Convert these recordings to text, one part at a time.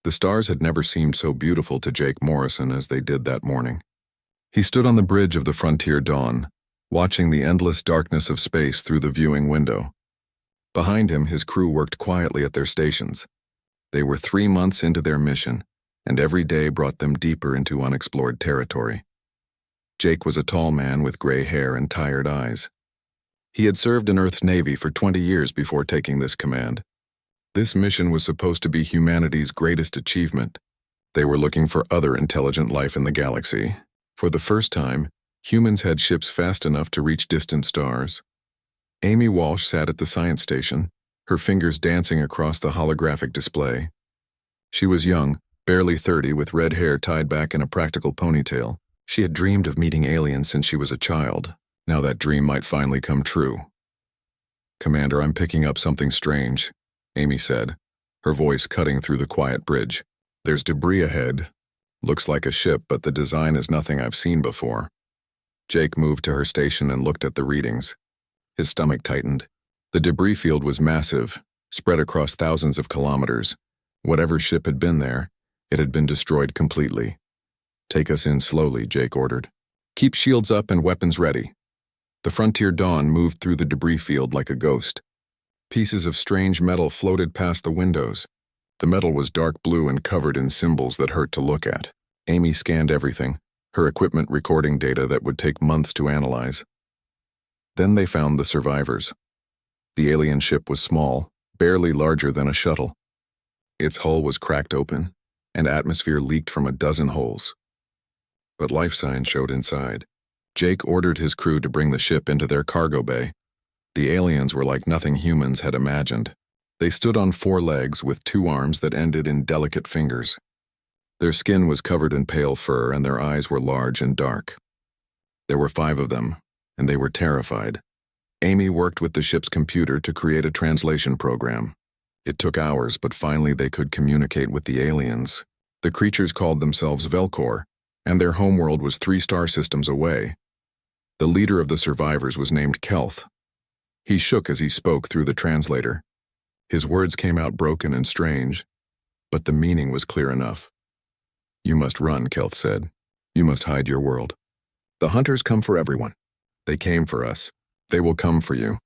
The stars had never seemed so beautiful to Jake Morrison as they did that morning. He stood on the bridge of the Frontier Dawn, watching the endless darkness of space through the viewing window. Behind him, his crew worked quietly at their stations. They were 3 months into their mission, and every day brought them deeper into unexplored territory. Jake was a tall man with gray hair and tired eyes. He had served in Earth's Navy for 20 years before taking this command. This mission was supposed to be humanity's greatest achievement. They were looking for other intelligent life in the galaxy. For the first time, humans had ships fast enough to reach distant stars. Amy Walsh sat at the science station, her fingers dancing across the holographic display. She was young, barely 30, with red hair tied back in a practical ponytail. She had dreamed of meeting aliens since she was a child. Now that dream might finally come true. "Commander, I'm picking up something strange," Amy said, her voice cutting through the quiet bridge. "There's debris ahead. Looks like a ship, but the design is nothing I've seen before." Jake moved to her station and looked at the readings. His stomach tightened. The debris field was massive, spread across thousands of kilometers. Whatever ship had been there, it had been destroyed completely. "Take us in slowly," Jake ordered. "Keep shields up and weapons ready." The Frontier Dawn moved through the debris field like a ghost. Pieces of strange metal floated past the windows. The metal was dark blue and covered in symbols that hurt to look at. Amy scanned everything, her equipment recording data that would take months to analyze. Then they found the survivors. The alien ship was small, barely larger than a shuttle. Its hull was cracked open, and atmosphere leaked from a dozen holes. But life signs showed inside. Jake ordered his crew to bring the ship into their cargo bay. The aliens were like nothing humans had imagined. They stood on 4 legs with 2 arms that ended in delicate fingers. Their skin was covered in pale fur and their eyes were large and dark. There were 5 of them, and they were terrified. Amy worked with the ship's computer to create a translation program. It took hours, but finally they could communicate with the aliens. The creatures called themselves Velcor, and their homeworld was 3 star systems away. The leader of the survivors was named Kelth. He shook as he spoke through the translator. His words came out broken and strange, but the meaning was clear enough. "You must run," Kelth said. "You must hide your world. The hunters come for everyone. They came for us. They will come for you."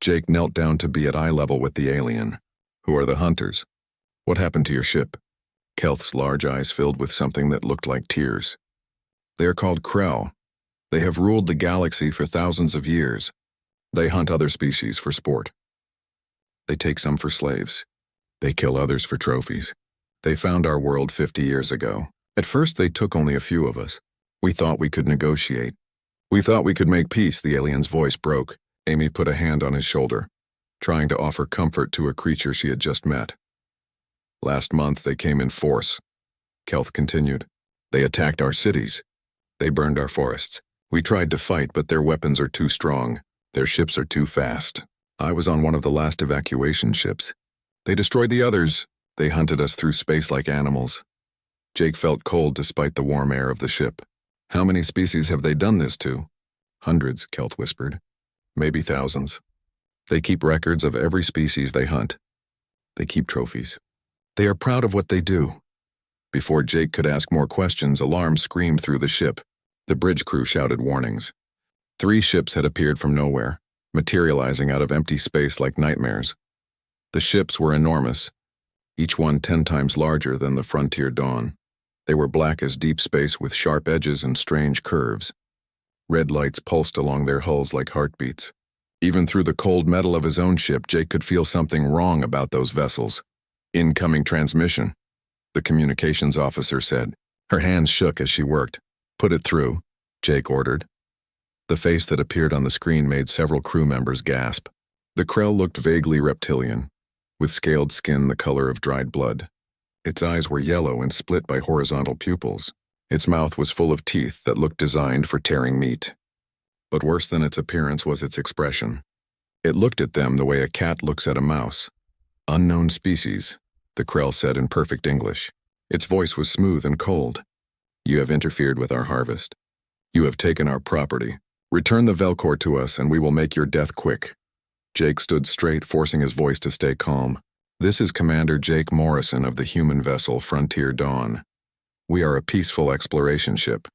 Jake knelt down to be at eye level with the alien. "Who are the hunters? What happened to your ship?" Kelth's large eyes filled with something that looked like tears. "They are called Krell. They have ruled the galaxy for thousands of years. They hunt other species for sport. They take some for slaves. They kill others for trophies. They found our world 50 years ago. At first they took only a few of us. We thought we could negotiate. We thought we could make peace." The alien's voice broke. Amy put a hand on his shoulder, trying to offer comfort to a creature she had just met. "Last month they came in force," Kelth continued. "They attacked our cities. They burned our forests. We tried to fight, but their weapons are too strong. Their ships are too fast. I was on one of the last evacuation ships. They destroyed the others. They hunted us through space like animals." Jake felt cold despite the warm air of the ship. "How many species have they done this to?" "Hundreds," Kelth whispered. "Maybe thousands. They keep records of every species they hunt. They keep trophies. They are proud of what they do." Before Jake could ask more questions, alarms screamed through the ship. The bridge crew shouted warnings. 3 ships had appeared from nowhere, materializing out of empty space like nightmares. The ships were enormous, each one 10 times larger than the Frontier Dawn. They were black as deep space with sharp edges and strange curves. Red lights pulsed along their hulls like heartbeats. Even through the cold metal of his own ship, Jake could feel something wrong about those vessels. "Incoming transmission," the communications officer said. Her hands shook as she worked. "Put it through," Jake ordered. The face that appeared on the screen made several crew members gasp. The Krell looked vaguely reptilian, with scaled skin the color of dried blood. Its eyes were yellow and split by horizontal pupils. Its mouth was full of teeth that looked designed for tearing meat. But worse than its appearance was its expression. It looked at them the way a cat looks at a mouse. "Unknown species," the Krell said in perfect English. Its voice was smooth and cold. "You have interfered with our harvest. You have taken our property. Return the Velcor to us and we will make your death quick." Jake stood straight, forcing his voice to stay calm. This is Commander Jake Morrison of the human vessel Frontier Dawn. We are a peaceful exploration ship.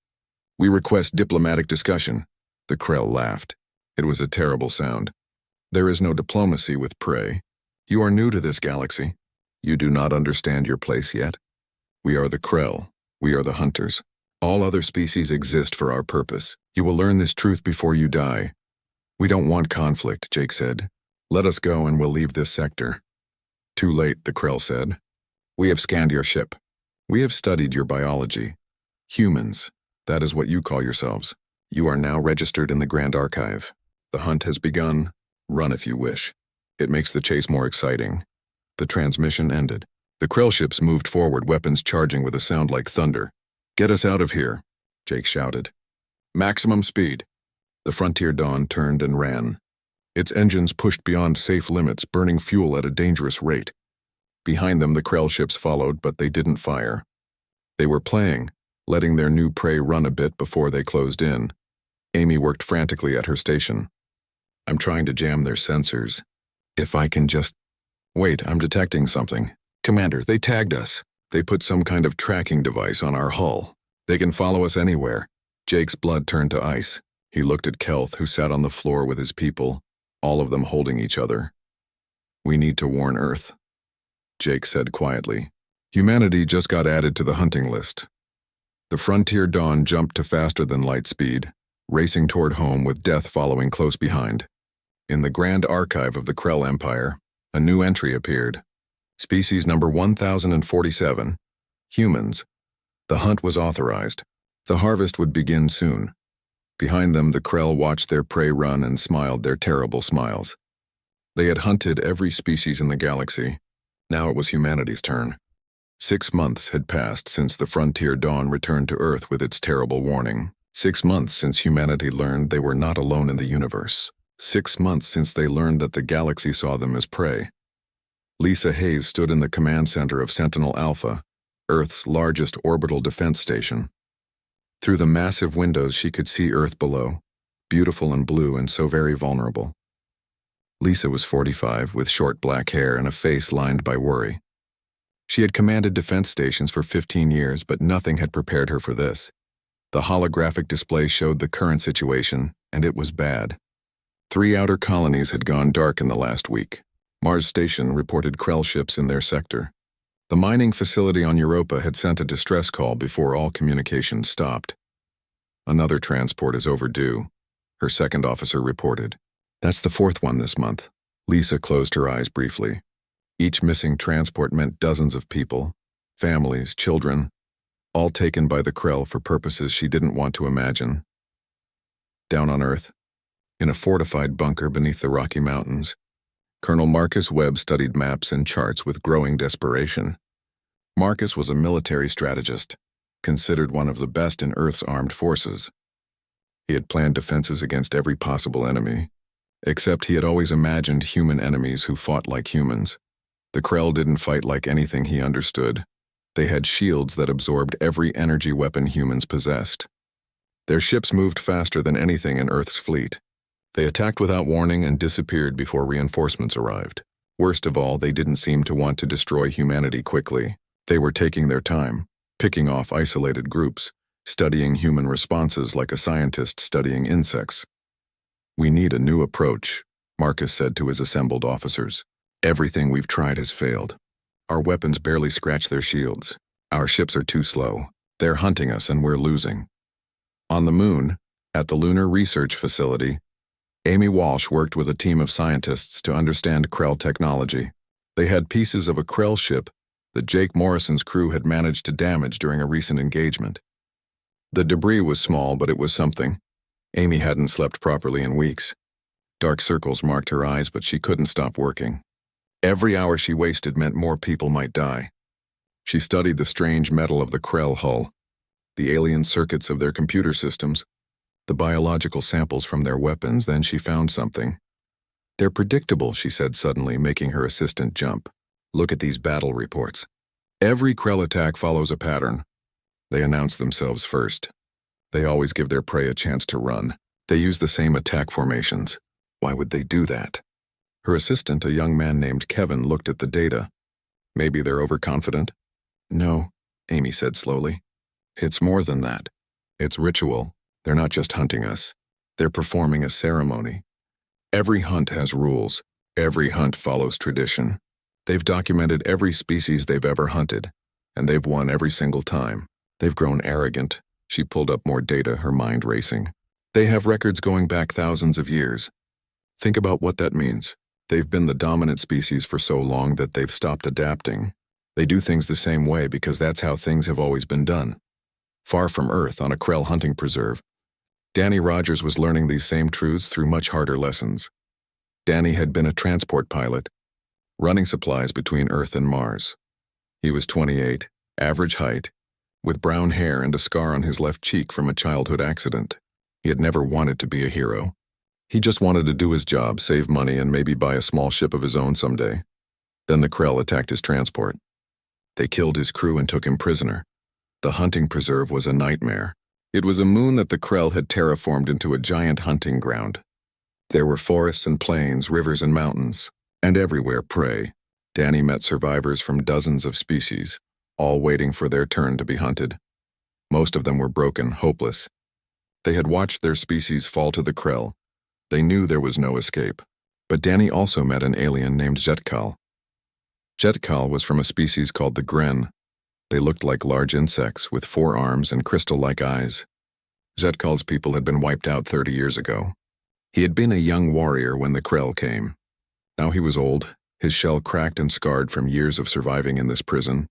We request diplomatic discussion." The Krell laughed. It was a terrible sound. "There is no diplomacy with prey. You are new to this galaxy. You do not understand your place yet. We are the Krell. We are the hunters. All other species exist for our purpose. You will learn this truth before you die." "We don't want conflict," Jake said. "Let us go and we'll leave this sector." "Too late," the Krell said. "We have scanned your ship. We have studied your biology. Humans, that is what you call yourselves. You are now registered in the Grand Archive. The hunt has begun. Run if you wish. It makes the chase more exciting." The transmission ended. The Krell ships moved forward, weapons charging with a sound like thunder. "Get us out of here," Jake shouted. "Maximum speed." The Frontier Dawn turned and ran. Its engines pushed beyond safe limits, burning fuel at a dangerous rate. Behind them, the Krell ships followed, but they didn't fire. They were playing, letting their new prey run a bit before they closed in. Amy worked frantically at her station. "I'm trying to jam their sensors. If I can just... Wait, I'm detecting something. Commander, they tagged us. They put some kind of tracking device on our hull. They can follow us anywhere." Jake's blood turned to ice. He looked at Kelth, who sat on the floor with his people, all of them holding each other. "We need to warn Earth," Jake said quietly. "Humanity just got added to the hunting list." The Frontier Dawn jumped to faster than light speed, racing toward home with death following close behind. In the Grand Archive of the Krell Empire, a new entry appeared. Species number 1047, humans. The hunt was authorized. The harvest would begin soon. Behind them, the Krell watched their prey run and smiled their terrible smiles. They had hunted every species in the galaxy. Now it was humanity's turn. 6 months had passed since the Frontier Dawn returned to Earth with its terrible warning. 6 months since humanity learned they were not alone in the universe. 6 months since they learned that the galaxy saw them as prey. Lisa Hayes stood in the command center of Sentinel Alpha, Earth's largest orbital defense station. Through the massive windows she could see Earth below, beautiful and blue and so very vulnerable. Lisa was 45, with short black hair and a face lined by worry. She had commanded defense stations for 15 years, but nothing had prepared her for this. The holographic display showed the current situation, and it was bad. 3 outer colonies had gone dark in the last week. Mars Station reported Krell ships in their sector. The mining facility on Europa had sent a distress call before all communications stopped. "Another transport is overdue," her second officer reported. "That's the 4th one this month." Lisa closed her eyes briefly. Each missing transport meant dozens of people, families, children, all taken by the Krell for purposes she didn't want to imagine. Down on Earth, in a fortified bunker beneath the Rocky Mountains, Colonel Marcus Webb studied maps and charts with growing desperation. Marcus was a military strategist, considered one of the best in Earth's armed forces. He had planned defenses against every possible enemy, except he had always imagined human enemies who fought like humans. The Krell didn't fight like anything he understood. They had shields that absorbed every energy weapon humans possessed. Their ships moved faster than anything in Earth's fleet. They attacked without warning and disappeared before reinforcements arrived. Worst of all, they didn't seem to want to destroy humanity quickly. They were taking their time, picking off isolated groups, studying human responses like a scientist studying insects. "We need a new approach," Marcus said to his assembled officers. "Everything we've tried has failed. Our weapons barely scratch their shields. Our ships are too slow. They're hunting us and we're losing." On the moon, at the Lunar Research Facility, Amy Walsh worked with a team of scientists to understand Krell technology. They had pieces of a Krell ship that Jake Morrison's crew had managed to damage during a recent engagement. The debris was small, but it was something. Amy hadn't slept properly in weeks. Dark circles marked her eyes, but she couldn't stop working. Every hour she wasted meant more people might die. She studied the strange metal of the Krell hull, the alien circuits of their computer systems, the biological samples from their weapons. Then she found something. "They're predictable," she said suddenly, making her assistant jump. "Look at these battle reports. Every Krell attack follows a pattern. They announce themselves first. They always give their prey a chance to run. They use the same attack formations. Why would they do that?" Her assistant, a young man named Kevin, looked at the data. Maybe they're overconfident? No, Amy said slowly. It's more than that. It's ritual. They're not just hunting us. They're performing a ceremony. Every hunt has rules. Every hunt follows tradition. They've documented every species they've ever hunted, and they've won every single time. They've grown arrogant. She pulled up more data, her mind racing. They have records going back thousands of years. Think about what that means. They've been the dominant species for so long that they've stopped adapting. They do things the same way because that's how things have always been done. Far from Earth, on a Krell hunting preserve, Danny Rogers was learning these same truths through much harder lessons. Danny had been a transport pilot, running supplies between Earth and Mars. He was 28, average height, with brown hair and a scar on his left cheek from a childhood accident. He had never wanted to be a hero. He just wanted to do his job, save money, and maybe buy a small ship of his own someday. Then the Krell attacked his transport. They killed his crew and took him prisoner. The hunting preserve was a nightmare. It was a moon that the Krell had terraformed into a giant hunting ground. There were forests and plains, rivers and mountains, and everywhere prey. Danny met survivors from dozens of species, all waiting for their turn to be hunted. Most of them were broken, hopeless. They had watched their species fall to the Krell. They knew there was no escape. But Danny also met an alien named Jetkal. Jetkal was from a species called the Gren. They looked like large insects with 4 arms and crystal-like eyes. Jetkal's people had been wiped out 30 years ago. He had been a young warrior when the Krell came. Now he was old, his shell cracked and scarred from years of surviving in this prison.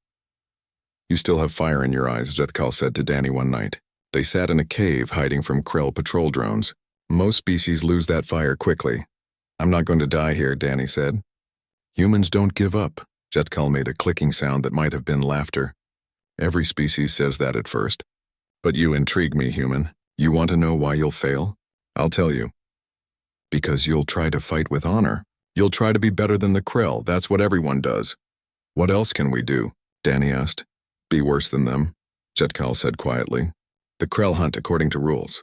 You still have fire in your eyes, Jetkal said to Danny one night. They sat in a cave hiding from Krell patrol drones. Most species lose that fire quickly. I'm not going to die here, Danny said. Humans don't give up. Jetkal made a clicking sound that might have been laughter. Every species says that at first. But you intrigue me, human. You want to know why you'll fail? I'll tell you. Because you'll try to fight with honor. You'll try to be better than the Krell. That's what everyone does. What else can we do? Danny asked. Be worse than them, Jetkal said quietly. The Krell hunt according to rules.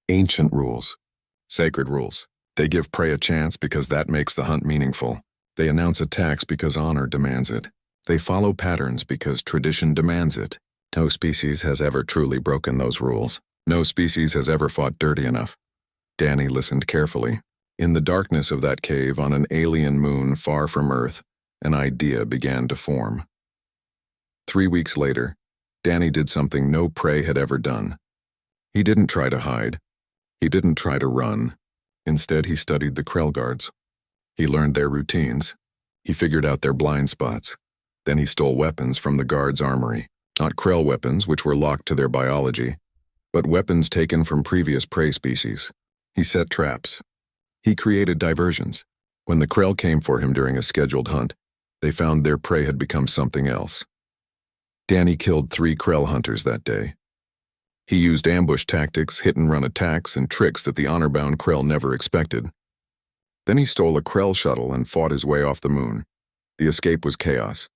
Ancient rules. Sacred rules. They give prey a chance because that makes the hunt meaningful. They announce attacks because honor demands it. They follow patterns because tradition demands it. No species has ever truly broken those rules. No species has ever fought dirty enough. Danny listened carefully. In the darkness of that cave on an alien moon far from Earth, an idea began to form. 3 weeks later, Danny did something no prey had ever done. He didn't try to hide. He didn't try to run. Instead, he studied the Krell guards. He learned their routines. He figured out their blind spots. Then he stole weapons from the guards' armory. Not Krell weapons, which were locked to their biology, but weapons taken from previous prey species. He set traps. He created diversions. When the Krell came for him during a scheduled hunt, they found their prey had become something else. Danny killed 3 Krell hunters that day. He used ambush tactics, hit-and-run attacks, and tricks that the honor-bound Krell never expected. Then he stole a Krell shuttle and fought his way off the moon. The escape was chaos.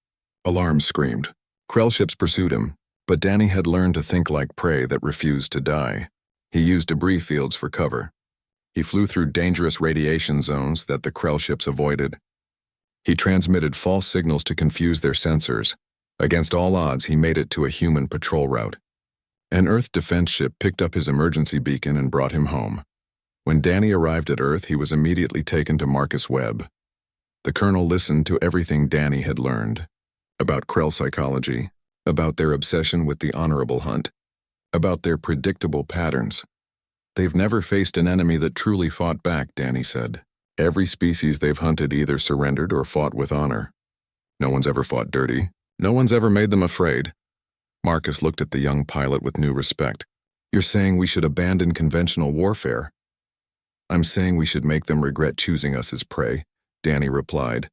Alarms screamed. Krell ships pursued him, but Danny had learned to think like prey that refused to die. He used debris fields for cover. He flew through dangerous radiation zones that the Krell ships avoided. He transmitted false signals to confuse their sensors. Against all odds, he made it to a human patrol route. An Earth defense ship picked up his emergency beacon and brought him home. When Danny arrived at Earth, he was immediately taken to Marcus Webb. The colonel listened to everything Danny had learned. About Krell psychology, about their obsession with the honorable hunt, about their predictable patterns. They've never faced an enemy that truly fought back, Danny said. Every species they've hunted either surrendered or fought with honor. No one's ever fought dirty. No one's ever made them afraid. Marcus looked at the young pilot with new respect. You're saying we should abandon conventional warfare? I'm saying we should make them regret choosing us as prey, Danny replied.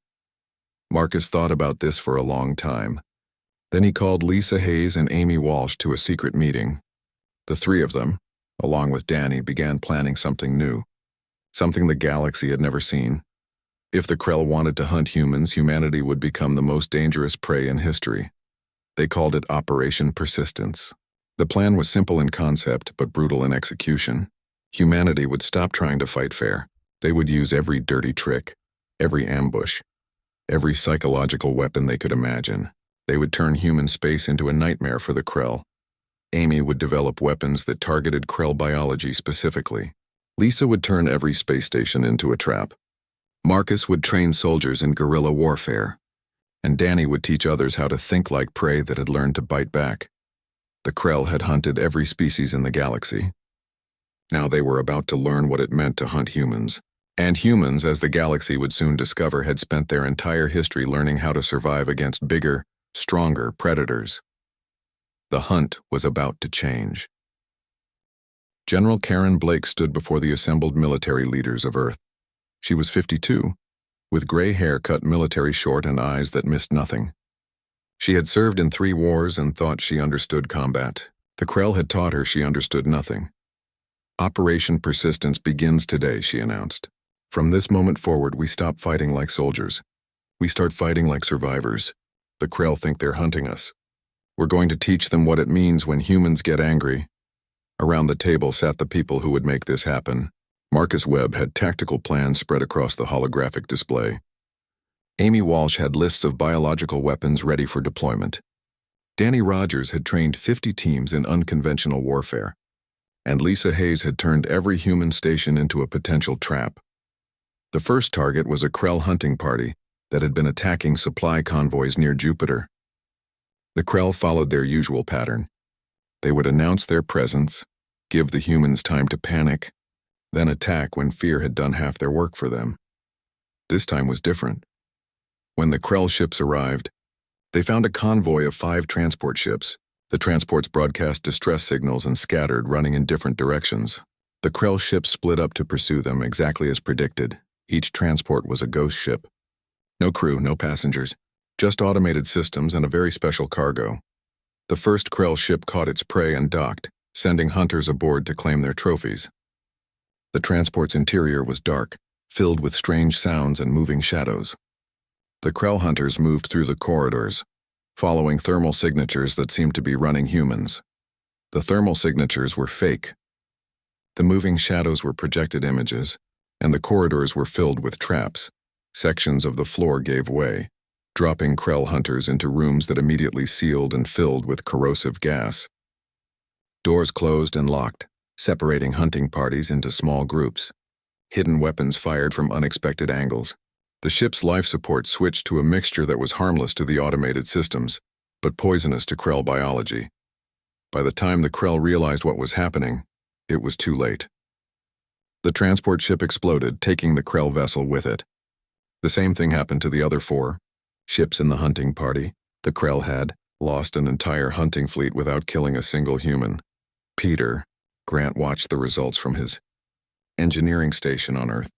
Marcus thought about this for a long time. Then he called Lisa Hayes and Amy Walsh to a secret meeting. The 3 of them, along with Danny, began planning something new. Something the galaxy had never seen. If the Krell wanted to hunt humans, humanity would become the most dangerous prey in history. They called it Operation Persistence. The plan was simple in concept, but brutal in execution. Humanity would stop trying to fight fair. They would use every dirty trick. every ambush, every psychological weapon they could imagine. They would turn human space into a nightmare for the Krell. Amy would develop weapons that targeted Krell biology specifically. Lisa would turn every space station into a trap. Marcus would train soldiers in guerrilla warfare. And Danny would teach others how to think like prey that had learned to bite back. The Krell had hunted every species in the galaxy. Now they were about to learn what it meant to hunt humans. And humans, as the galaxy would soon discover, had spent their entire history learning how to survive against bigger, stronger predators. The hunt was about to change. General Karen Blake stood before the assembled military leaders of Earth. She was 52, with gray hair cut military short and eyes that missed nothing. She had served in 3 wars and thought she understood combat. The Krell had taught her she understood nothing. Operation Persistence begins today, she announced. From this moment forward, we stop fighting like soldiers. We start fighting like survivors. The Krell think they're hunting us. We're going to teach them what it means when humans get angry. Around the table sat the people who would make this happen. Marcus Webb had tactical plans spread across the holographic display. Amy Walsh had lists of biological weapons ready for deployment. Danny Rogers had trained 50 teams in unconventional warfare. And Lisa Hayes had turned every human station into a potential trap. The first target was a Krell hunting party that had been attacking supply convoys near Jupiter. The Krell followed their usual pattern. They would announce their presence, give the humans time to panic, then attack when fear had done half their work for them. This time was different. When the Krell ships arrived, they found a convoy of 5 transport ships. The transports broadcast distress signals and scattered, running in different directions. The Krell ships split up to pursue them exactly as predicted. Each transport was a ghost ship. No crew, no passengers, just automated systems and a very special cargo. The first Krell ship caught its prey and docked, sending hunters aboard to claim their trophies. The transport's interior was dark, filled with strange sounds and moving shadows. The Krell hunters moved through the corridors, following thermal signatures that seemed to be running humans. The thermal signatures were fake. The moving shadows were projected images, and the corridors were filled with traps. Sections of the floor gave way, dropping Krell hunters into rooms that immediately sealed and filled with corrosive gas. Doors closed and locked, separating hunting parties into small groups. Hidden weapons fired from unexpected angles. The ship's life support switched to a mixture that was harmless to the automated systems, but poisonous to Krell biology. By the time the Krell realized what was happening, it was too late. The transport ship exploded, taking the Krell vessel with it. The same thing happened to the other 4 ships in the hunting party. The Krell had lost an entire hunting fleet without killing a single human. Grant watched the results from his engineering station on Earth.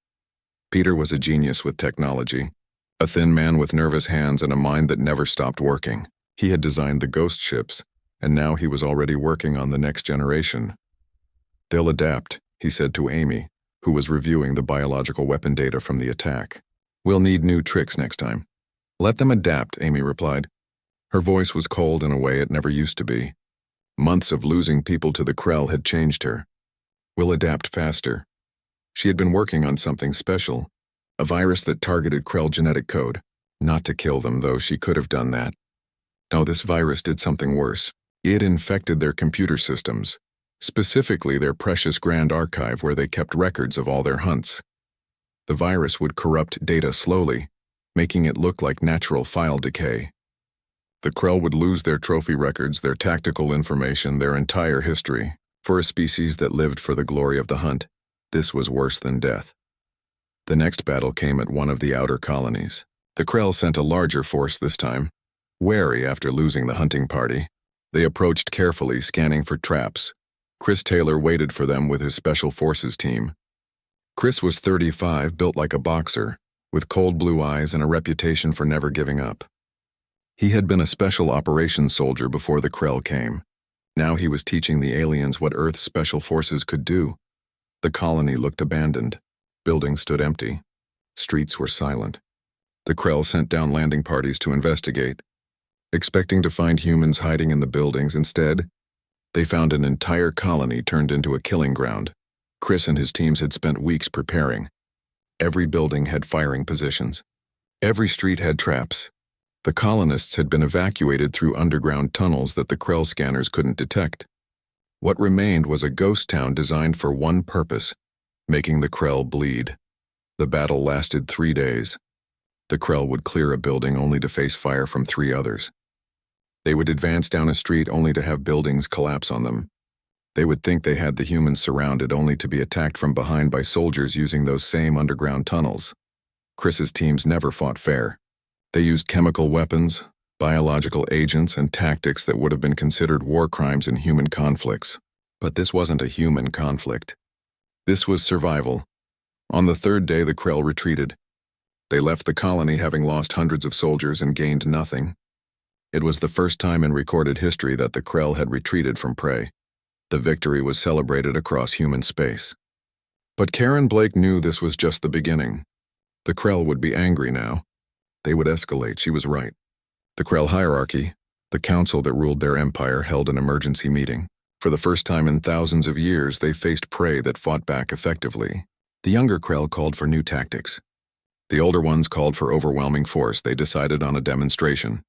Peter was a genius with technology, a thin man with nervous hands and a mind that never stopped working. He had designed the ghost ships, and now he was already working on the next generation. They'll adapt, he said to Amy, who was reviewing the biological weapon data from the attack. We'll need new tricks next time. Let them adapt, Amy replied. Her voice was cold in a way it never used to be. Months of losing people to the Krell had changed her. We'll adapt faster. She had been working on something special, a virus that targeted Krell genetic code. Not to kill them, though she could have done that. No, this virus did something worse. It infected their computer systems, specifically their precious Grand Archive where they kept records of all their hunts. The virus would corrupt data slowly, making it look like natural file decay. The Krell would lose their trophy records, their tactical information, their entire history. For a species that lived for the glory of the hunt, this was worse than death. The next battle came at one of the outer colonies. The Krell sent a larger force this time. Wary after losing the hunting party, they approached carefully, scanning for traps. Chris Taylor waited for them with his Special Forces team. Chris was 35, built like a boxer, with cold blue eyes and a reputation for never giving up. He had been a special operations soldier before the Krell came. Now he was teaching the aliens what Earth's special forces could do. The colony looked abandoned. Buildings stood empty. Streets were silent. The Krell sent down landing parties to investigate. Expecting to find humans hiding in the buildings, instead, they found an entire colony turned into a killing ground. Chris and his teams had spent weeks preparing. Every building had firing positions. Every street had traps. The colonists had been evacuated through underground tunnels that the Krell scanners couldn't detect. What remained was a ghost town designed for one purpose: making the Krell bleed. The battle lasted 3 days. The Krell would clear a building only to face fire from 3 others. They would advance down a street only to have buildings collapse on them. They would think they had the humans surrounded only to be attacked from behind by soldiers using those same underground tunnels. Chris's teams never fought fair. They used chemical weapons, biological agents, and tactics that would have been considered war crimes in human conflicts. But this wasn't a human conflict. This was survival. On the 3rd day, the Krell retreated. They left the colony having lost hundreds of soldiers and gained nothing. It was the first time in recorded history that the Krell had retreated from prey. The victory was celebrated across human space. But Karen Blake knew this was just the beginning. The Krell would be angry now. They would escalate, she was right. The Krell hierarchy, the council that ruled their empire, held an emergency meeting. For the first time in thousands of years, they faced prey that fought back effectively. The younger Krell called for new tactics. The older ones called for overwhelming force. They decided on a demonstration.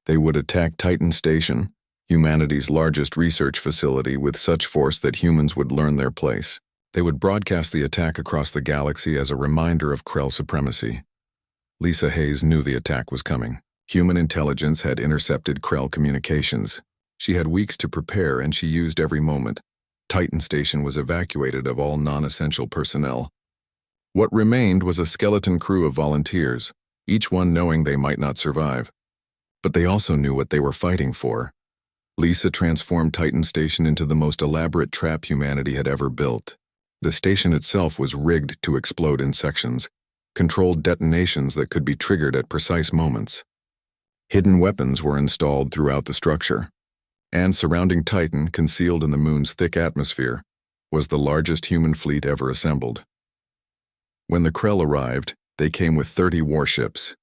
They would attack Titan Station, humanity's largest research facility, with such force that humans would learn their place. They would broadcast the attack across the galaxy as a reminder of Krell supremacy. Lisa Hayes knew the attack was coming. Human intelligence had intercepted Krell communications. She had weeks to prepare, and she used every moment. Titan Station was evacuated of all non-essential personnel. What remained was a skeleton crew of volunteers, each one knowing they might not survive. But they also knew what they were fighting for. Lisa transformed Titan Station into the most elaborate trap humanity had ever built. The station itself was rigged to explode in sections, controlled detonations that could be triggered at precise moments. Hidden weapons were installed throughout the structure. And surrounding Titan, concealed in the moon's thick atmosphere, was the largest human fleet ever assembled. When the Krell arrived, they came with 30 warships.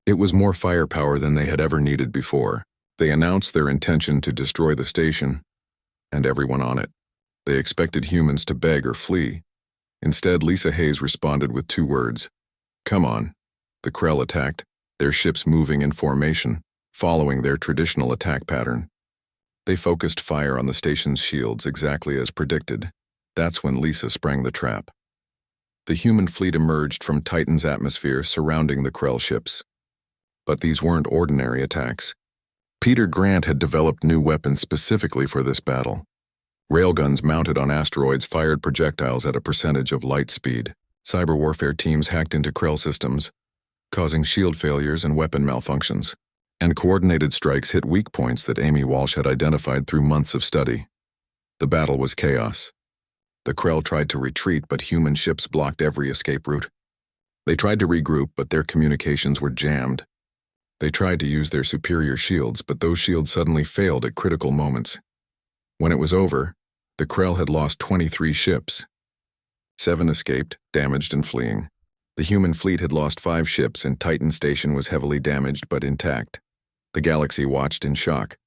It was more firepower than they had ever needed before. They announced their intention to destroy the station and everyone on it. They expected humans to beg or flee. Instead, Lisa Hayes responded with 2 words: "Come on." The Krell attacked, their ships moving in formation, following their traditional attack pattern. They focused fire on the station's shields exactly as predicted. That's when Lisa sprang the trap. The human fleet emerged from Titan's atmosphere surrounding the Krell ships. But these weren't ordinary attacks. Peter Grant had developed new weapons specifically for this battle. Railguns mounted on asteroids fired projectiles at a percentage of light speed. Cyber warfare teams hacked into Krell systems, causing shield failures and weapon malfunctions. And coordinated strikes hit weak points that Amy Walsh had identified through months of study. The battle was chaos. The Krell tried to retreat, but human ships blocked every escape route. They tried to regroup, but their communications were jammed. They tried to use their superior shields, but those shields suddenly failed at critical moments. When it was over, the Krell had lost 23 ships. 7 escaped, damaged and fleeing. The human fleet had lost 5 ships, and Titan Station was heavily damaged but intact. The galaxy watched in shock.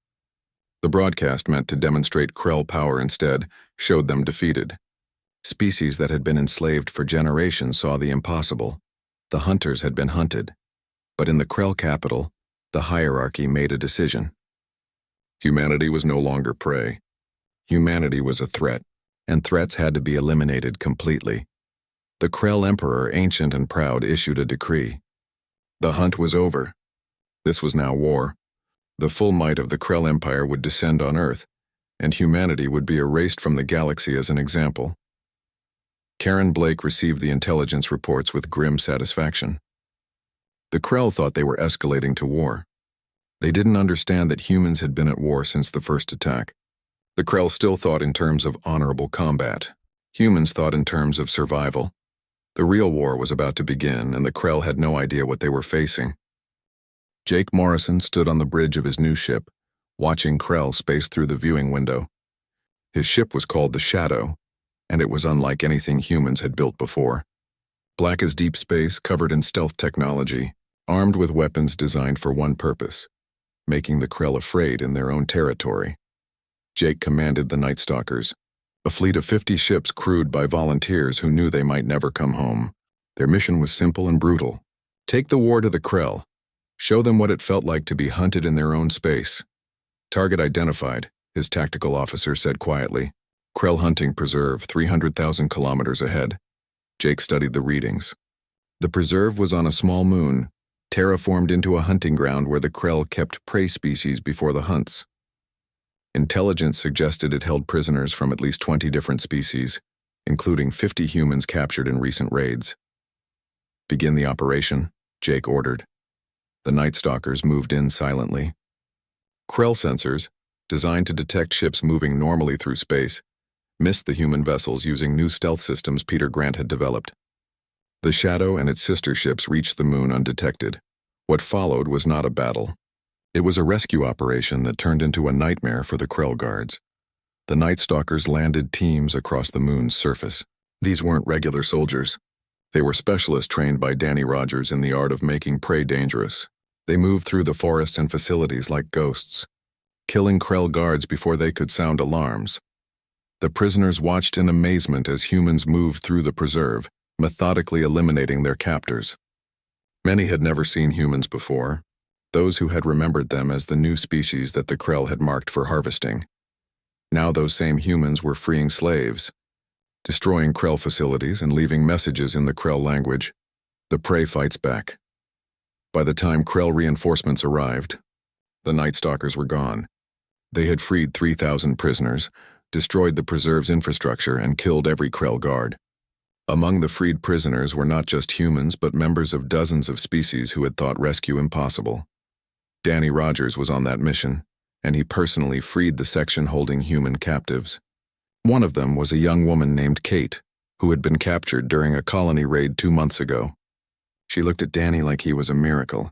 The broadcast, meant to demonstrate Krell power instead, showed them defeated. Species that had been enslaved for generations saw the impossible. The hunters had been hunted. But in the Krell capital, the hierarchy made a decision. Humanity was no longer prey. Humanity was a threat, and threats had to be eliminated completely. The Krell Emperor, ancient and proud, issued a decree. The hunt was over. This was now war. The full might of the Krell Empire would descend on Earth, and humanity would be erased from the galaxy as an example. Karen Blake received the intelligence reports with grim satisfaction. The Krell thought they were escalating to war. They didn't understand that humans had been at war since the first attack. The Krell still thought in terms of honorable combat. Humans thought in terms of survival. The real war was about to begin, and the Krell had no idea what they were facing. Jake Morrison stood on the bridge of his new ship, watching Krell space through the viewing window. His ship was called the Shadow, and it was unlike anything humans had built before. Black as deep space, covered in stealth technology, armed with weapons designed for one purpose: making the Krell afraid in their own territory. Jake commanded the Nightstalkers, a fleet of 50 ships crewed by volunteers who knew they might never come home. Their mission was simple and brutal. Take the war to the Krell. Show them what it felt like to be hunted in their own space. Target identified, his tactical officer said quietly. Krell hunting preserve 300,000 kilometers ahead. Jake studied the readings. The preserve was on a small moon, terraformed into a hunting ground where the Krell kept prey species before the hunts. Intelligence suggested it held prisoners from at least 20 different species, including 50 humans captured in recent raids. Begin the operation, Jake ordered. The Nightstalkers moved in silently. Krell sensors, designed to detect ships moving normally through space, missed the human vessels using new stealth systems Peter Grant had developed. The Shadow and its sister ships reached the moon undetected. What followed was not a battle. It was a rescue operation that turned into a nightmare for the Krell guards. The Nightstalkers landed teams across the moon's surface. These weren't regular soldiers. They were specialists trained by Danny Rogers in the art of making prey dangerous. They moved through the forests and facilities like ghosts, killing Krell guards before they could sound alarms. The prisoners watched in amazement as humans moved through the preserve, methodically eliminating their captors. Many had never seen humans before, those who had remembered them as the new species that the Krell had marked for harvesting. Now those same humans were freeing slaves, destroying Krell facilities and leaving messages in the Krell language. The prey fights back. By the time Krell reinforcements arrived, the Nightstalkers were gone. They had freed 3,000 prisoners, destroyed the preserve's infrastructure, and killed every Krell guard. Among the freed prisoners were not just humans but members of dozens of species who had thought rescue impossible. Danny Rogers was on that mission, and he personally freed the section holding human captives. One of them was a young woman named Kate, who had been captured during a colony raid 2 months ago. She looked at Danny like he was a miracle.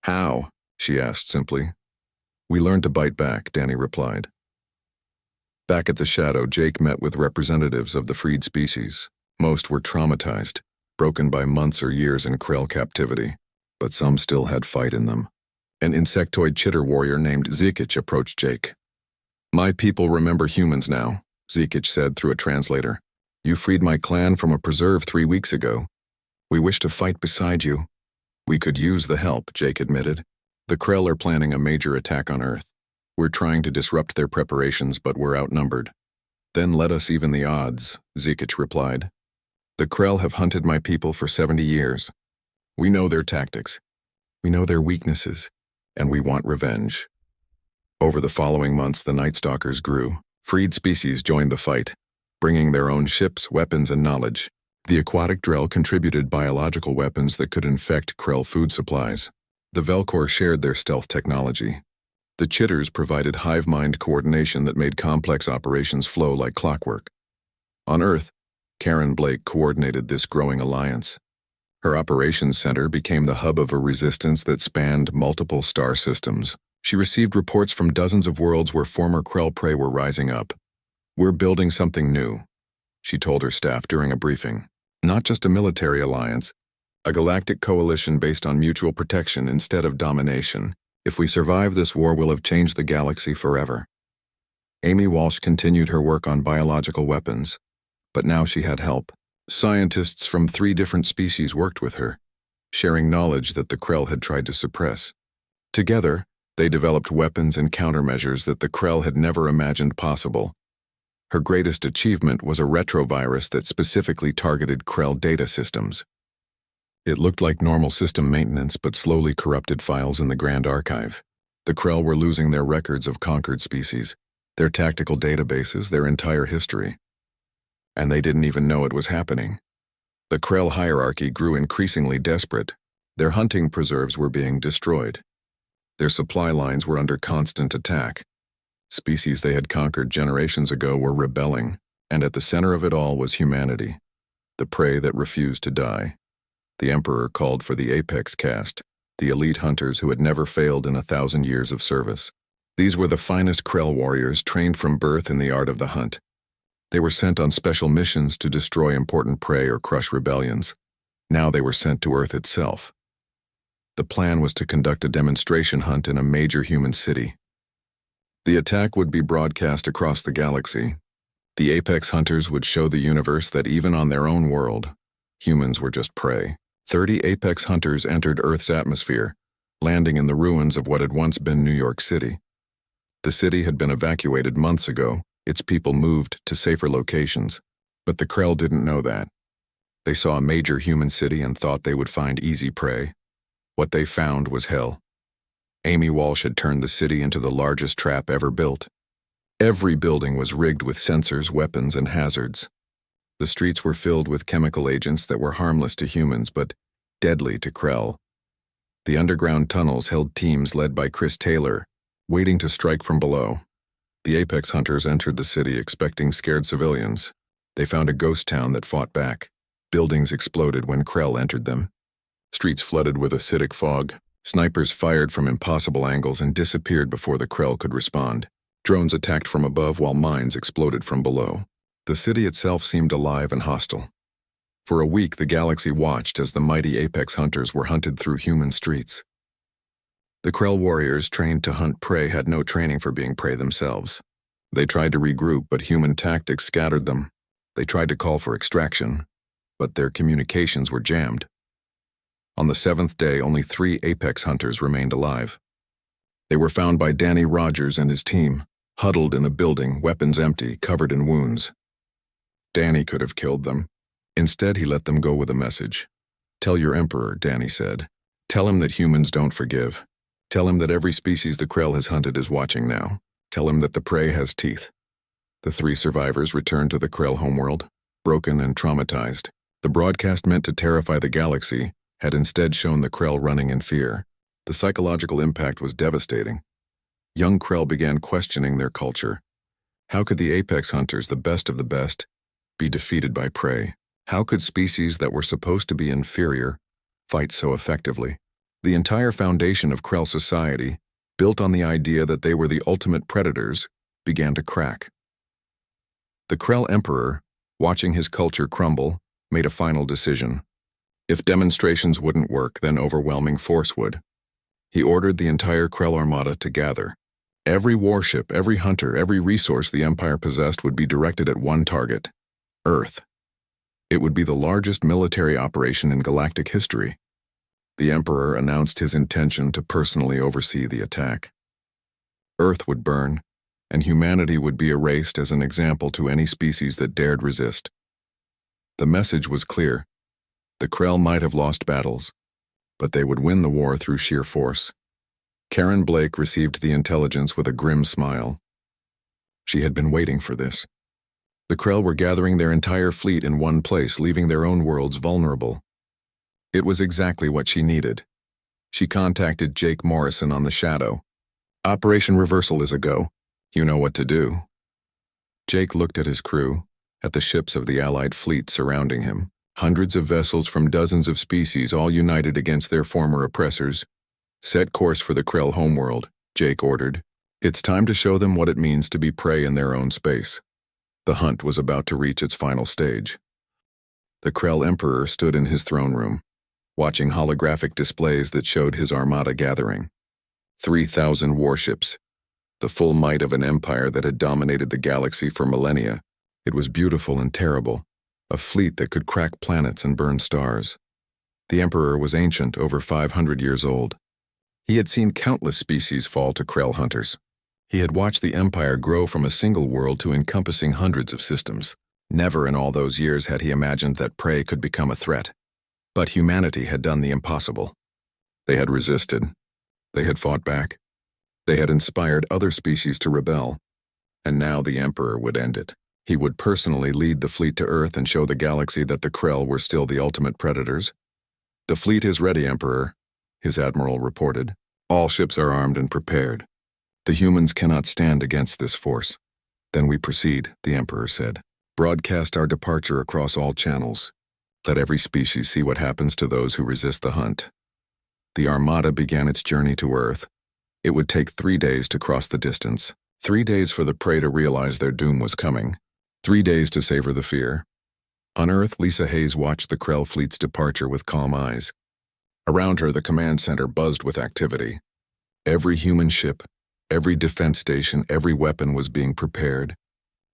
"How?" she asked simply. "We learned to bite back," Danny replied. Back at the Shadow, Jake met with representatives of the freed species. Most were traumatized, broken by months or years in Krell captivity, but some still had fight in them. An insectoid chitter warrior named Zikich approached Jake. "My people remember humans now," Zikich said through a translator. "You freed my clan from a preserve 3 weeks ago. We wish to fight beside you." "We could use the help," Jake admitted. "The Krell are planning a major attack on Earth. We're trying to disrupt their preparations, but we're outnumbered." "Then let us even the odds," Zikich replied. "The Krell have hunted my people for 70 years. We know their tactics. We know their weaknesses, and we want revenge." Over the following months, the Nightstalkers grew. Freed species joined the fight, bringing their own ships, weapons, and knowledge. The aquatic Drell contributed biological weapons that could infect Krell food supplies. The Velcor shared their stealth technology. The Chitters provided hive-mind coordination that made complex operations flow like clockwork. On Earth, Karen Blake coordinated this growing alliance. Her operations center became the hub of a resistance that spanned multiple star systems. She received reports from dozens of worlds where former Krell prey were rising up. "We're building something new," she told her staff during a briefing. "Not just a military alliance, a galactic coalition based on mutual protection instead of domination. If we survive this war, we'll have changed the galaxy forever." Amy Walsh continued her work on biological weapons, but now she had help. Scientists from 3 different species worked with her, sharing knowledge that the Krell had tried to suppress. Together, they developed weapons and countermeasures that the Krell had never imagined possible. Her greatest achievement was a retrovirus that specifically targeted Krell data systems. It looked like normal system maintenance but slowly corrupted files in the Grand Archive. The Krell were losing their records of conquered species, their tactical databases, their entire history. And they didn't even know it was happening. The Krell hierarchy grew increasingly desperate. Their hunting preserves were being destroyed. Their supply lines were under constant attack. Species they had conquered generations ago were rebelling, and at the center of it all was humanity, the prey that refused to die. The Emperor called for the Apex caste, the elite hunters who had never failed in 1,000 years of service. These were the finest Krell warriors trained from birth in the art of the hunt. They were sent on special missions to destroy important prey or crush rebellions. Now they were sent to Earth itself. The plan was to conduct a demonstration hunt in a major human city. The attack would be broadcast across the galaxy. The Apex hunters would show the universe that even on their own world, Humans were just prey. 30 apex hunters entered Earth's atmosphere, landing in the ruins of what had once been New York City. The city had been evacuated months ago, its people moved to safer locations, but the Krell didn't know that. They saw a major human city and thought they would find easy prey. What they found was hell. Amy Walsh had turned the city into the largest trap ever built. Every building was rigged with sensors, weapons, and hazards. The streets were filled with chemical agents that were harmless to humans but deadly to Krell. The underground tunnels held teams led by Chris Taylor, waiting to strike from below. The apex hunters entered the city expecting scared civilians. They found a ghost town that fought back. Buildings exploded when Krell entered them. Streets flooded with acidic fog. Snipers fired from impossible angles and disappeared before the Krell could respond. Drones attacked from above while mines exploded from below. The city itself seemed alive and hostile. For a week, the galaxy watched as the mighty apex hunters were hunted through human streets. The Krell warriors trained to hunt prey had no training for being prey themselves. They tried to regroup, but human tactics scattered them. They tried to call for extraction, but their communications were jammed. On the 7th day, only 3 apex hunters remained alive. They were found by Danny Rogers and his team, huddled in a building, weapons empty, covered in wounds. Danny could have killed them. Instead, he let them go with a message. "Tell your emperor," Danny said. "Tell him that humans don't forgive. Tell him that every species the Krell has hunted is watching now. Tell him that the prey has teeth." The 3 survivors returned to the Krell homeworld, broken and traumatized. The broadcast meant to terrify the galaxy had instead shown the Krell running in fear. The psychological impact was devastating. Young Krell began questioning their culture. How could the apex hunters, the best of the best, be defeated by prey? How could species that were supposed to be inferior fight so effectively? The entire foundation of Krell society, built on the idea that they were the ultimate predators, began to crack. The Krell Emperor, watching his culture crumble, made a final decision. If demonstrations wouldn't work, then overwhelming force would. He ordered the entire Krell armada to gather. Every warship, every hunter, every resource the Empire possessed would be directed at one target: Earth. It would be the largest military operation in galactic history. The Emperor announced his intention to personally oversee the attack. Earth would burn, and humanity would be erased as an example to any species that dared resist. The message was clear. The Krell might have lost battles, but they would win the war through sheer force. Karen Blake received the intelligence with a grim smile. She had been waiting for this. The Krell were gathering their entire fleet in one place, leaving their own worlds vulnerable. It was exactly what she needed. She contacted Jake Morrison on the Shadow. "Operation Reversal is a go. You know what to do." Jake looked at his crew, at the ships of the Allied fleet surrounding him. Hundreds of vessels from dozens of species, all united against their former oppressors. "Set course for the Krell homeworld," Jake ordered. "It's time to show them what it means to be prey in their own space." The hunt was about to reach its final stage. The Krell Emperor stood in his throne room, watching holographic displays that showed his armada gathering. 3,000 warships, the full might of an empire that had dominated the galaxy for millennia. It was beautiful and terrible, a fleet that could crack planets and burn stars. The Emperor was ancient, over 500 years old. He had seen countless species fall to Krell hunters. He had watched the Empire grow from a single world to encompassing hundreds of systems. Never in all those years had he imagined that prey could become a threat. But humanity had done the impossible. They had resisted. They had fought back. They had inspired other species to rebel. And now the Emperor would end it. He would personally lead the fleet to Earth and show the galaxy that the Krell were still the ultimate predators. "The fleet is ready, Emperor," his admiral reported. "All ships are armed and prepared. The humans cannot stand against this force." "Then we proceed," the Emperor said. "Broadcast our departure across all channels. Let every species see what happens to those who resist the hunt." The Armada began its journey to Earth. It would take 3 days to cross the distance. 3 days for the prey to realize their doom was coming. 3 days to savor the fear. On Earth, Lisa Hayes watched the Krell fleet's departure with calm eyes. Around her, the command center buzzed with activity. Every human ship, every defense station, every weapon was being prepared.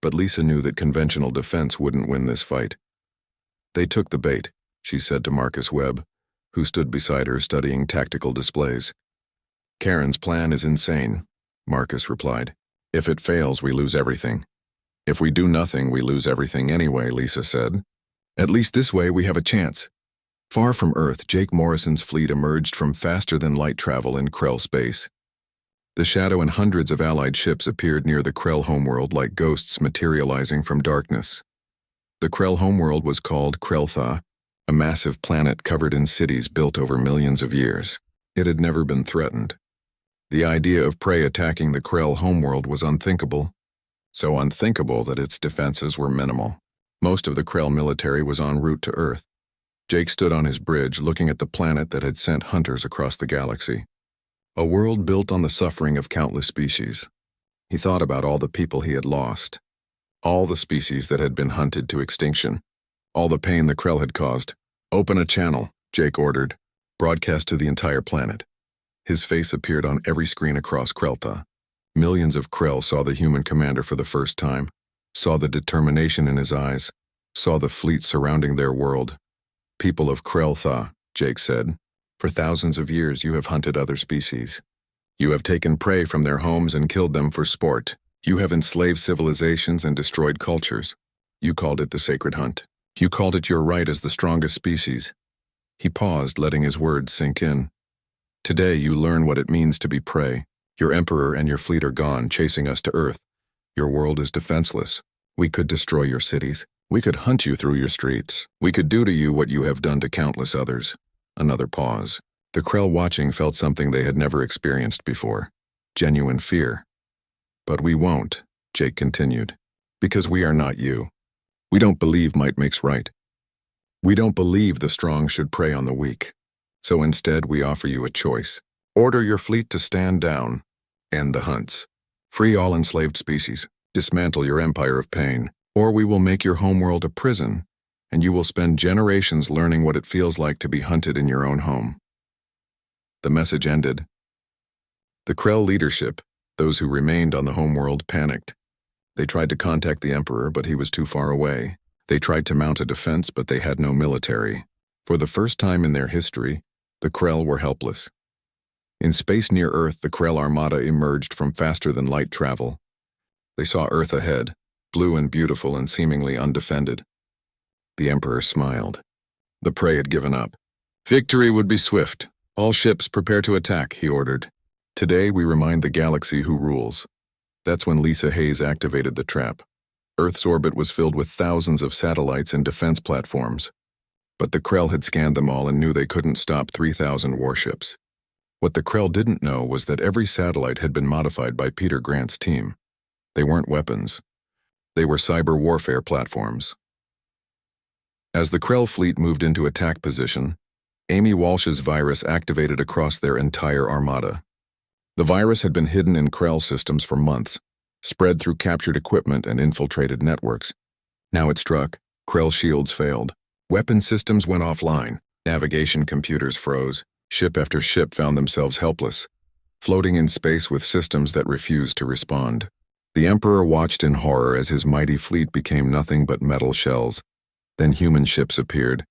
But Lisa knew that conventional defense wouldn't win this fight. They took the bait. she said to Marcus Webb, who stood beside her studying tactical displays. Karen's plan is insane, Marcus replied. If it fails, we lose everything. If we do nothing, we lose everything anyway, Lisa said. At least this way we have a chance. Far from Earth, Jake Morrison's fleet emerged from faster-than-light travel in Krell space. The Shadow and hundreds of allied ships appeared near the Krell homeworld like ghosts materializing from darkness. The Krell homeworld was called Krelltha, a massive planet covered in cities built over millions of years. It had never been threatened. The idea of prey attacking the Krell homeworld was unthinkable, so unthinkable that its defenses were minimal. Most of the Krell military was en route to Earth. Jake stood on his bridge looking at the planet that had sent hunters across the galaxy. A world built on the suffering of countless species. He thought about all the people he had lost. All the species that had been hunted to extinction. All the pain the Krell had caused. Open a channel, Jake ordered. Broadcast to the entire planet. His face appeared on every screen across Krelltha. Millions of Krell saw the human commander for the first time, saw the determination in his eyes, saw the fleet surrounding their world. People of Krelltha, Jake said, for thousands of years you have hunted other species. You have taken prey from their homes and killed them for sport. You have enslaved civilizations and destroyed cultures. You called it the sacred hunt. You called it your right as the strongest species. He paused, letting his words sink in. Today you learn what it means to be prey. Your emperor and your fleet are gone, chasing us to Earth. Your world is defenseless. We could destroy your cities. We could hunt you through your streets. We could do to you what you have done to countless others. Another pause. The Krell watching felt something they had never experienced before. Genuine fear. But we won't, Jake continued. Because we are not you. We don't believe might makes right. We don't believe the strong should prey on the weak. So instead we offer you a choice. Order your fleet to stand down. End the hunts. Free all enslaved species. Dismantle your empire of pain. Or we will make your homeworld a prison, and you will spend generations learning what it feels like to be hunted in your own home. The message ended. The Krell leadership, those who remained on the homeworld, panicked. They tried to contact the Emperor, but he was too far away. They tried to mount a defense, but they had no military. For the first time in their history, the Krell were helpless. In space near Earth, the Krell armada emerged from faster-than-light travel. They saw Earth ahead, blue and beautiful and seemingly undefended. The Emperor smiled. The prey had given up. Victory would be swift. All ships prepare to attack, he ordered. Today we remind the galaxy who rules. That's when Lisa Hayes activated the trap. Earth's orbit was filled with thousands of satellites and defense platforms. But the Krell had scanned them all and knew they couldn't stop 3,000 warships. What the Krell didn't know was that every satellite had been modified by Peter Grant's team. They weren't weapons. They were cyber warfare platforms. As the Krell fleet moved into attack position, Amy Walsh's virus activated across their entire armada. The virus had been hidden in Krell systems for months, spread through captured equipment and infiltrated networks. Now it struck. Krell shields failed. Weapon systems went offline. Navigation computers froze. Ship after ship found themselves helpless, floating in space with systems that refused to respond. The Emperor watched in horror as his mighty fleet became nothing but metal shells. Then human ships appeared.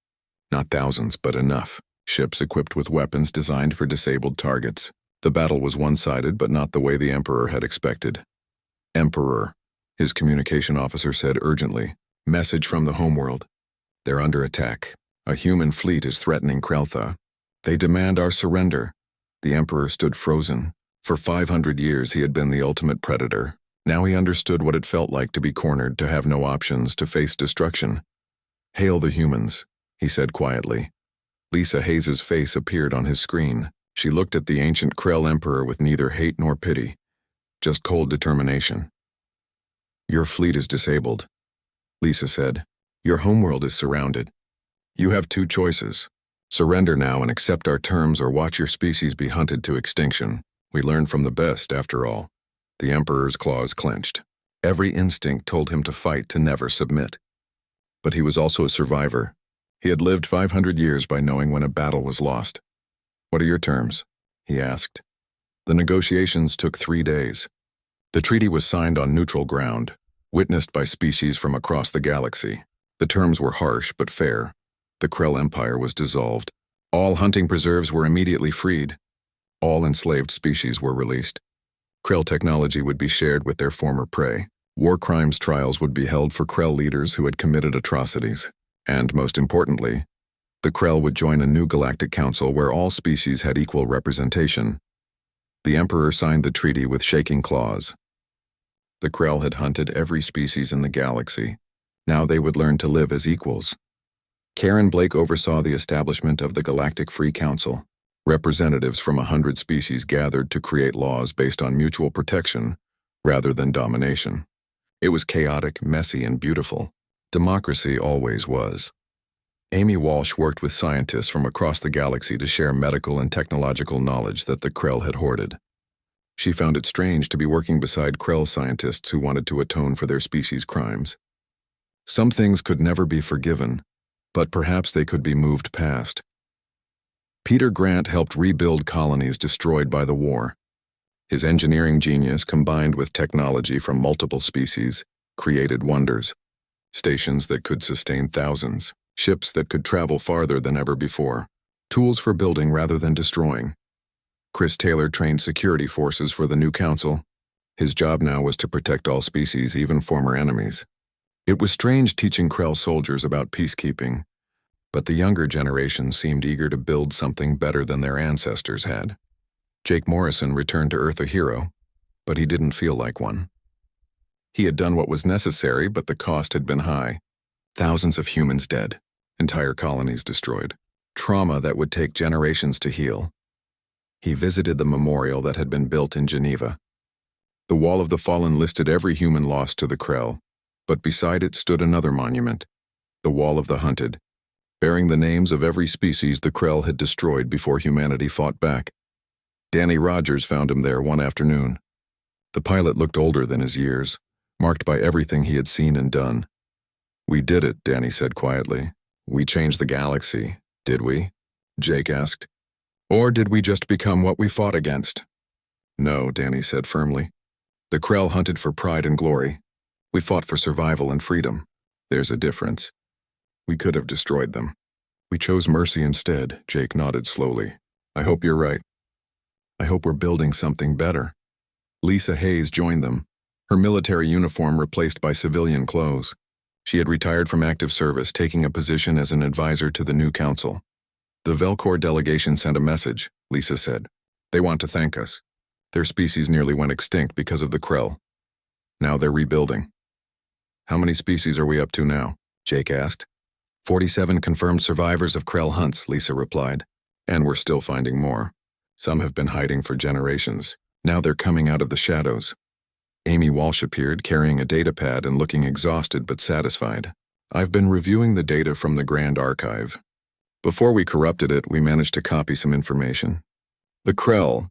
Not thousands, but enough. Ships equipped with weapons designed for disabled targets. The battle was one-sided, but not the way the Emperor had expected. Emperor, his communication officer said urgently. Message from the homeworld. They're under attack. A human fleet is threatening Krelltha. They demand our surrender. The Emperor stood frozen. For 500 years he had been the ultimate predator. Now he understood what it felt like to be cornered, to have no options, to face destruction. Hail the humans, he said quietly. Lisa Hayes's face appeared on his screen. She looked at the ancient Krell Emperor with neither hate nor pity, just cold determination. Your fleet is disabled, Lisa said. Your homeworld is surrounded. You have two choices. Surrender now and accept our terms, or watch your species be hunted to extinction. We learn from the best, after all. The Emperor's claws clenched. Every instinct told him to fight, to never submit. But he was also a survivor. He had lived 500 years by knowing when a battle was lost. What are your terms? He asked. The negotiations took 3 days. The treaty was signed on neutral ground, witnessed by species from across the galaxy. The terms were harsh but fair. The Krell Empire was dissolved. All hunting preserves were immediately freed. All enslaved species were released. Krell technology would be shared with their former prey. War crimes trials would be held for Krell leaders who had committed atrocities. And, most importantly, the Krell would join a new galactic council where all species had equal representation. The Emperor signed the treaty with shaking claws. The Krell had hunted every species in the galaxy. Now they would learn to live as equals. Karen Blake oversaw the establishment of the Galactic Free Council. Representatives from 100 species gathered to create laws based on mutual protection rather than domination. It was chaotic, messy, and beautiful. Democracy always was. Amy Walsh worked with scientists from across the galaxy to share medical and technological knowledge that the Krell had hoarded. She found it strange to be working beside Krell scientists who wanted to atone for their species' crimes. Some things could never be forgiven, but perhaps they could be moved past. Peter Grant helped rebuild colonies destroyed by the war. His engineering genius, combined with technology from multiple species, created wonders. Stations that could sustain thousands, ships that could travel farther than ever before, tools for building rather than destroying. Chris Taylor trained security forces for the new council. His job now was to protect all species, even former enemies. It was strange teaching Krell soldiers about peacekeeping, but the younger generation seemed eager to build something better than their ancestors had. Jake Morrison returned to Earth a hero, but he didn't feel like one. He had done what was necessary, but the cost had been high. Thousands of humans dead, entire colonies destroyed, trauma that would take generations to heal. He visited the memorial that had been built in Geneva. The Wall of the Fallen listed every human lost to the Krell, but beside it stood another monument, the Wall of the Hunted, bearing the names of every species the Krell had destroyed before humanity fought back. Danny Rogers found him there one afternoon. The pilot looked older than his years, marked by everything he had seen and done. "We did it," Danny said quietly. "We changed the galaxy, did we?" Jake asked. "Or did we just become what we fought against?" "No," Danny said firmly. "The Krell hunted for pride and glory. We fought for survival and freedom. There's a difference. We could have destroyed them. We chose mercy instead," Jake nodded slowly. "I hope you're right. I hope we're building something better." Lisa Hayes joined them, her military uniform replaced by civilian clothes. She had retired from active service, taking a position as an advisor to the new council. "The Velcor delegation sent a message," Lisa said. "They want to thank us. Their species nearly went extinct because of the Krell. Now they're rebuilding." "How many species are we up to now?" Jake asked. 47 confirmed survivors of Krell hunts," Lisa replied. "And we're still finding more. Some have been hiding for generations. Now they're coming out of the shadows." Amy Walsh appeared, carrying a data pad and looking exhausted but satisfied. "I've been reviewing the data from the Grand Archive. Before we corrupted it, we managed to copy some information. The Krell,